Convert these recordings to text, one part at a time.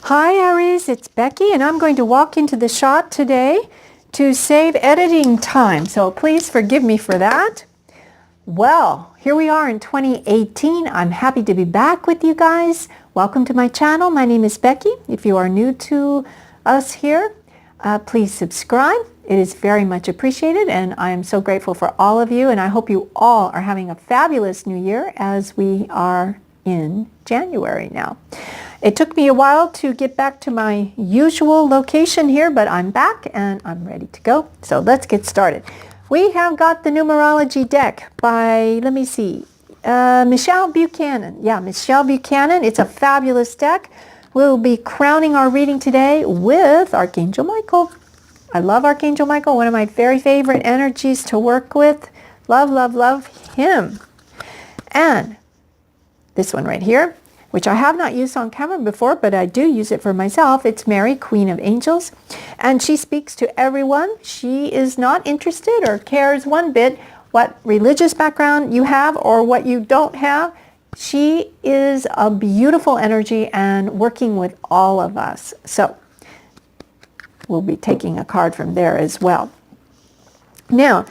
Hi Aries, it's Becky and I'm going to walk into the shot today to save editing time. So please forgive me for that. Well, here we are in 2018. I'm happy to be back with you guys. Welcome to my channel. My name is Becky. If you are new to us here, please subscribe. It is very much appreciated and I am so grateful for all of you, and I hope you all are having a fabulous new year as we are in January now. It took me a while to get back to my usual location here, but I'm back and I'm ready to go. So let's get started. We have got the numerology deck by, let me see, Michelle Buchanan. Yeah, Michelle Buchanan. It's a fabulous deck. We'll be crowning our reading today with Archangel Michael. I love Archangel Michael, one of my very favorite energies to work with. Love, love, love him. And this one right here, which I have not used on camera before, but I do use it for myself. It's Mary, Queen of Angels, and she speaks to everyone. She is not interested or cares one bit what religious background you have or what you don't have. She is a beautiful energy and working with all of us. So we'll be taking a card from there as well. Now,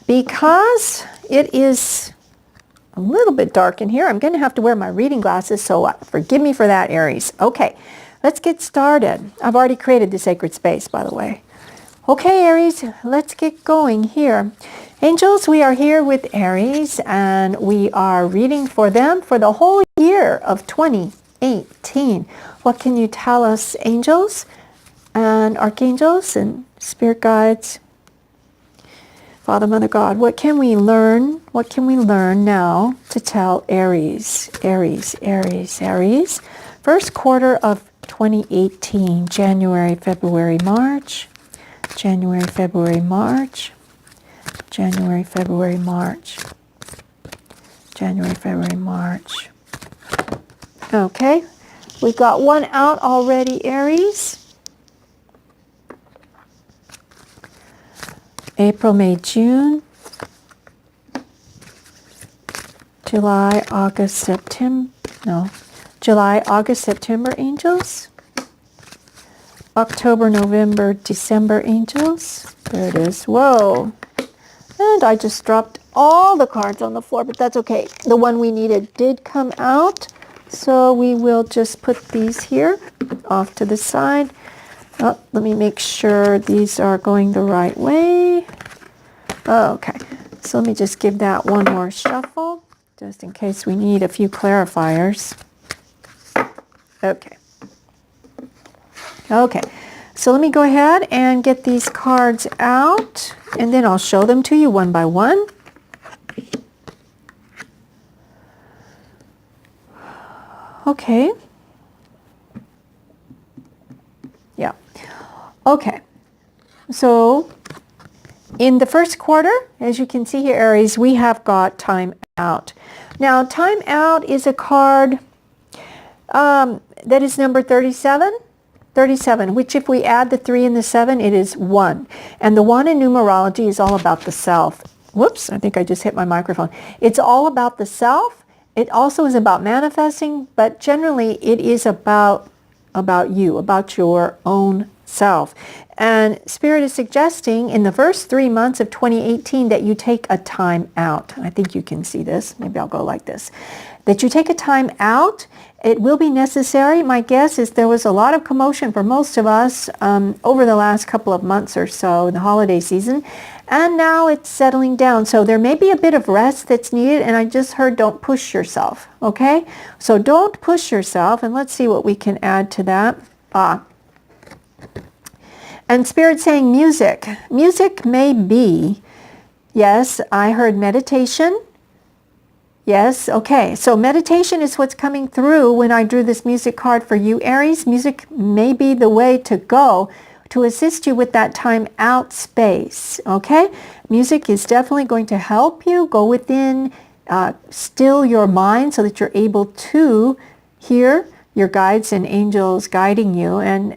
because it is a little bit dark in here, I'm going to have to wear my reading glasses, so forgive me for that, Aries. Okay, let's get started. I've already created the sacred space, by the way. Okay, Aries, let's get going here. Angels, we are here with Aries, and we are reading for them for the whole year of 2018. What can you tell us, angels and archangels and spirit guides? Father, Mother, God, what can we learn? What can we learn now to tell Aries? Aries, Aries, Aries. First quarter of 2018, January, February, March. January, February, March. January, February, March. January, February, March. Okay, we've got one out already, Aries. April, May, June, July, August, September, no, July, August, September angels, October, November, December angels. There it is. Whoa. And I just dropped all the cards on the floor, but that's okay. The one we needed did come out, so we will just put these here off to the side. Oh, let me make sure these are going the right way. Okay, so let me just give that one more shuffle, just in case we need a few clarifiers. Okay. Okay, so let me go ahead and get these cards out, and then I'll show them to you one by one. Okay. Yeah. Okay, so in the first quarter, as you can see here, Aries, we have got time out. Now, time out is a card that is number 37. 37, which if we add the 3 and the 7, it is 1. And the 1 in numerology is all about the self. Whoops, I think I just hit my microphone. It's all about the self. It also is about manifesting, but generally it is about you, about your own self. And Spirit is suggesting in the first 3 months of 2018 that you take a time out. I think you can see this. Maybe I'll go like this. That you take a time out. It will be necessary. My guess is there was a lot of commotion for most of us over the last couple of months or so in the holiday season. And now it's settling down. So there may be a bit of rest that's needed. And I just heard don't push yourself. Okay? So don't push yourself. And let's see what we can add to that. And Spirit saying music. Music may be, yes, I heard meditation. Yes, okay. So meditation is what's coming through when I drew this music card for you, Aries. Music may be the way to go to assist you with that time out space, okay? Music is definitely going to help you go within, still your mind so that you're able to hear your guides and angels guiding you, and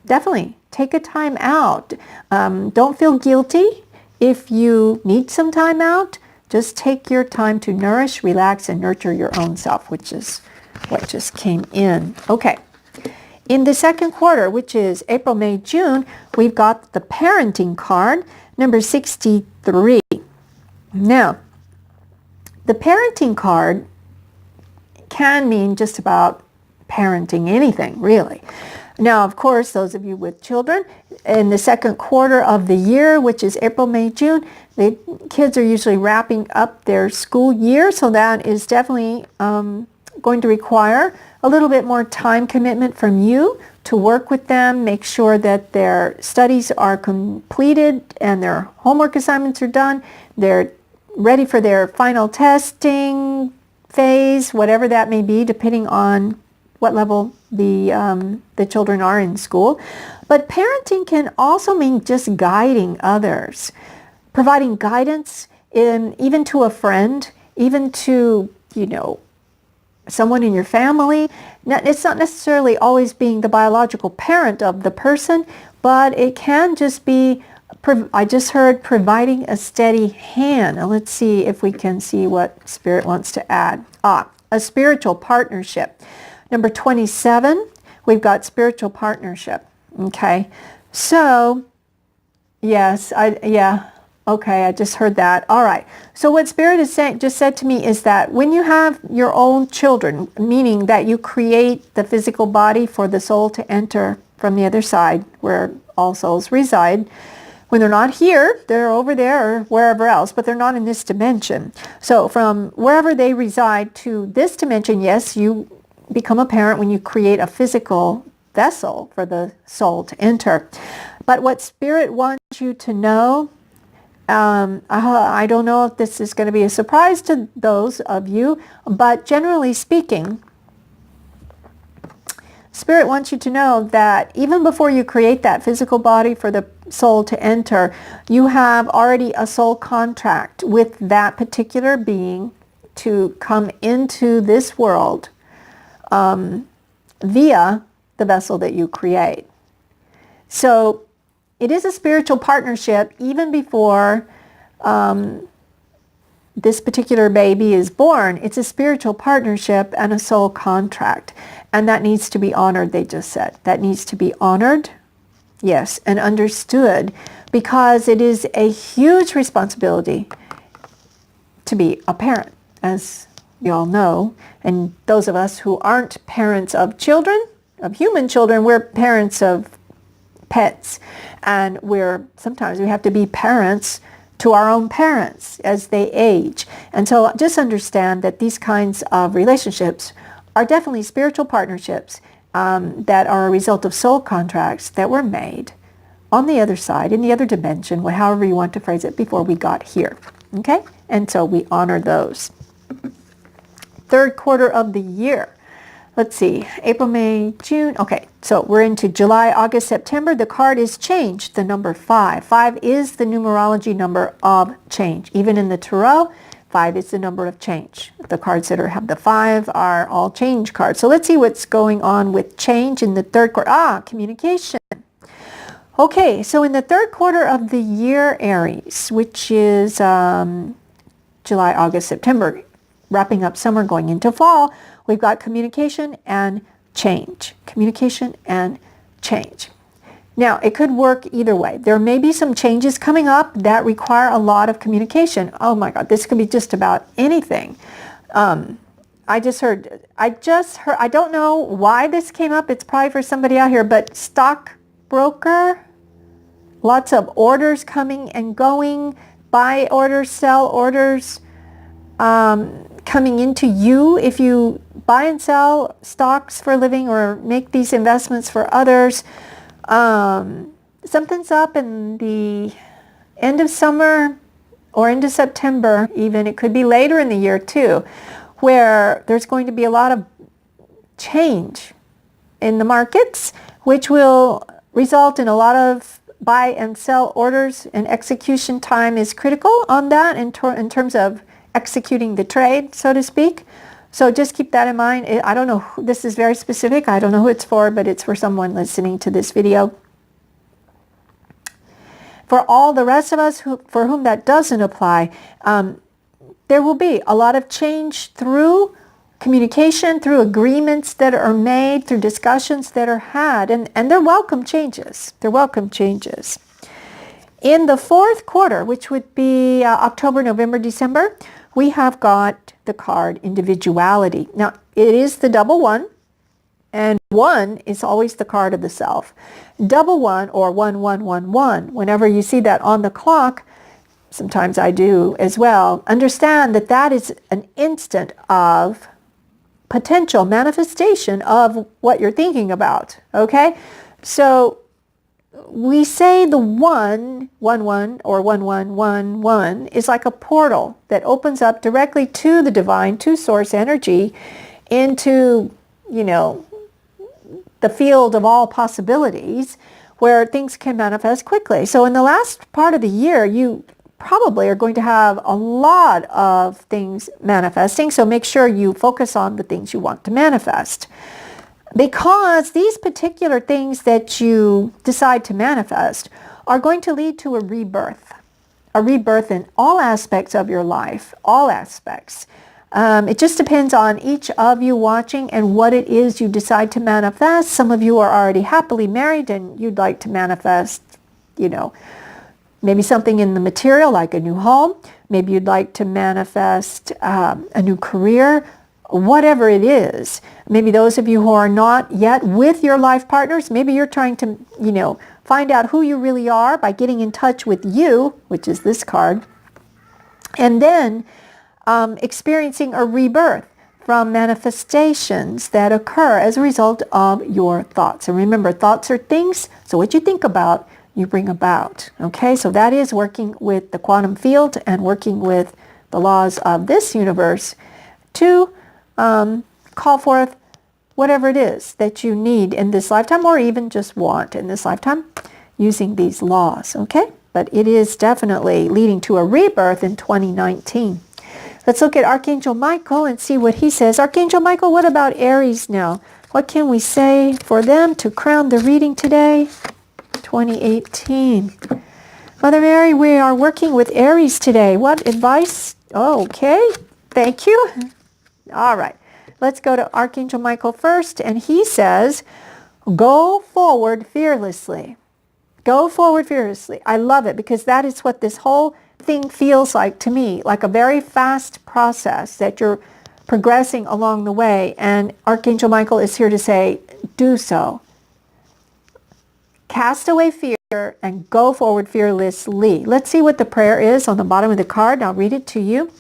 definitely take a time out. Don't feel guilty if you need some time out. Just take your time to nourish, relax, and nurture your own self, which is what just came in. Okay. in the second quarter, which is April, May, June, we've got the parenting card, number 63. Now, the parenting card can mean just about parenting anything, really. Now, of course, those of you with children, in the second quarter of the year, which is April, May, June, the kids are usually wrapping up their school year, so that is definitely going to require a little bit more time commitment from you to work with them, make sure that their studies are completed and their homework assignments are done, they're ready for their final testing phase, whatever that may be, depending on what level the children are in school. But parenting can also mean just guiding others, providing guidance even to a friend, even to, someone in your family. Now, it's not necessarily always being the biological parent of the person, but it can just be, I just heard, providing a steady hand. Now, let's see if we can see what Spirit wants to add. A spiritual partnership. Number 27, we've got spiritual partnership. Okay, so yes, okay, I just heard that. All right, so what Spirit is saying, just said to me, is that when you have your own children, meaning that you create the physical body for the soul to enter from the other side where all souls reside, when they're not here, they're over there or wherever else, but they're not in this dimension. So from wherever they reside to this dimension, yes, you become a parent when you create a physical vessel for the soul to enter. But what Spirit wants you to know, I don't know if this is going to be a surprise to those of you, but generally speaking, Spirit wants you to know that even before you create that physical body for the soul to enter, you have already a soul contract with that particular being to come into this world via the vessel that you create. So it is a spiritual partnership even before this particular baby is born. It's a spiritual partnership and a soul contract. And that needs to be honored, they just said. That needs to be honored, yes, and understood, because it is a huge responsibility to be a parent, as you all know. And those of us who aren't parents of children, of human children, we're parents of pets. And sometimes we have to be parents to our own parents as they age. And so just understand that these kinds of relationships are definitely spiritual partnerships that are a result of soul contracts that were made on the other side, in the other dimension, however you want to phrase it, before we got here. Okay? And so we honor those. Third quarter of the year. Let's see, April, May, June. Okay, so we're into July, August, September. The card is changed, the number 5. 5 is the numerology number of change. Even in the Tarot, 5 is the number of change. The cards that have the 5 are all change cards. So let's see what's going on with change in the third quarter. Communication. Okay, so in the third quarter of the year, Aries, which is July, August, September, wrapping up summer, going into fall, we've got communication and change. Communication and change. Now, it could work either way. There may be some changes coming up that require a lot of communication. Oh my God, this could be just about anything. I just heard, I don't know why this came up. It's probably for somebody out here, but stockbroker, lots of orders coming and going, buy orders, sell orders, coming into you if you buy and sell stocks for a living or make these investments for others. Something's up in the end of summer or into September even. It could be later in the year too, where there's going to be a lot of change in the markets, which will result in a lot of buy and sell orders, and execution time is critical on that in terms of executing the trade, so to speak. So just keep that in mind. I don't know, this is very specific. I don't know who it's for, but it's for someone listening to this video. For all the rest of us for whom that doesn't apply, there will be a lot of change through communication, through agreements that are made, through discussions that are had, and they're welcome changes. They're welcome changes. In the fourth quarter, which would be October, November, December, we have got the card individuality. Now, it is the double one, and one is always the card of the self. Double one, or 1111, whenever you see that on the clock, sometimes I do as well, understand that that is an instant of potential manifestation of what you're thinking about, okay? So we say the 111 or 1111 is like a portal that opens up directly to the divine, to source energy, into, you know, the field of all possibilities where things can manifest quickly. So in the last part of the year, you probably are going to have a lot of things manifesting. So make sure you focus on the things you want to manifest. Because these particular things that you decide to manifest are going to lead to a rebirth in all aspects of your life, all aspects. It just depends on each of you watching and what it is you decide to manifest. Some of you are already happily married and you'd like to manifest, you know, maybe something in the material like a new home. Maybe you'd like to manifest a new career, whatever it is. Maybe those of you who are not yet with your life partners, maybe you're trying to, you know, find out who you really are by getting in touch with you, which is this card, and then experiencing a rebirth from manifestations that occur as a result of your thoughts. And remember, thoughts are things, so what you think about, you bring about. Okay, so that is working with the quantum field and working with the laws of this universe to call forth whatever it is that you need in this lifetime, or even just want in this lifetime, using these laws. Okay, but it is definitely leading to a rebirth in 2019. Let's look at Archangel Michael and see what he says. Archangel Michael, what about Aries now? What can we say for them to crown the reading today? 2018. Mother Mary, we are working with Aries today. What advice? Oh, okay, thank you. All right, let's go to Archangel Michael first, and he says, go forward fearlessly. Go forward fearlessly. I love it because that is what this whole thing feels like to me, like a very fast process that you're progressing along the way, and Archangel Michael is here to say, do so. Cast away fear and go forward fearlessly. Let's see what the prayer is on the bottom of the card. I'll read it to you.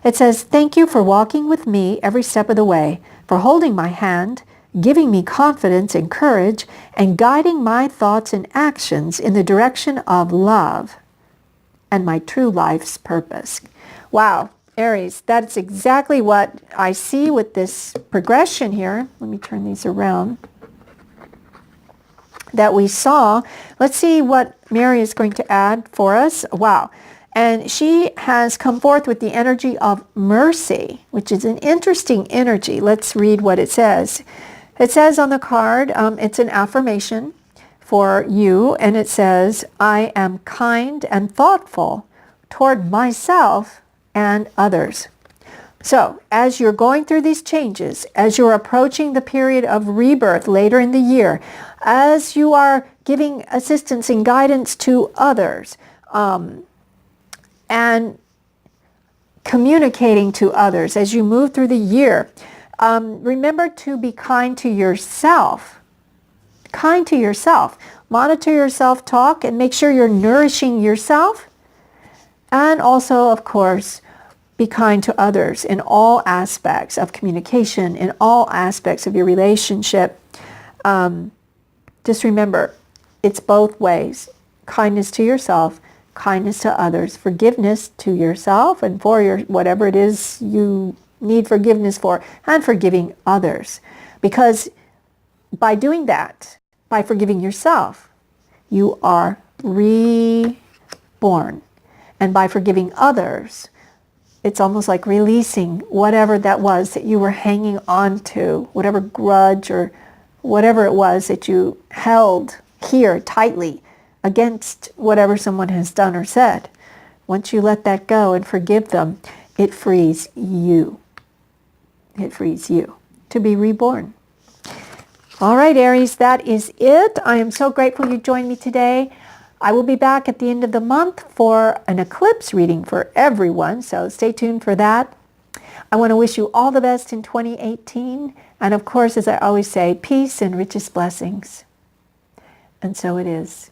It says, thank you for walking with me every step of the way, for holding my hand, giving me confidence and courage, and guiding my thoughts and actions in the direction of love and my true life's purpose. Wow, Aries, that's exactly what I see with this progression here. Let me turn these around. That we saw. Let's see what Mary is going to add for us. Wow. And she has come forth with the energy of mercy, which is an interesting energy. Let's read what it says. It says on the card, it's an affirmation for you, and it says, I am kind and thoughtful toward myself and others. So as you're going through these changes, as you're approaching the period of rebirth later in the year, as you are giving assistance and guidance to others, and communicating to others as you move through the year, remember to be kind to yourself. Kind to yourself. Monitor your self-talk and make sure you're nourishing yourself. And also, of course, be kind to others in all aspects of communication, in all aspects of your relationship. Just remember, it's both ways. Kindness to yourself, kindness to others, forgiveness to yourself and for your whatever it is you need forgiveness for, and forgiving others. Because by doing that, by forgiving yourself, you are reborn. And by forgiving others, it's almost like releasing whatever that was that you were hanging on to, whatever grudge or whatever it was that you held here tightly against whatever someone has done or said. Once you let that go and forgive them, it frees you. It frees you to be reborn. All right, Aries, that is it. I am so grateful you joined me today. I will be back at the end of the month for an eclipse reading for everyone, so stay tuned for that. I want to wish you all the best in 2018. And of course, as I always say, peace and richest blessings. And so it is.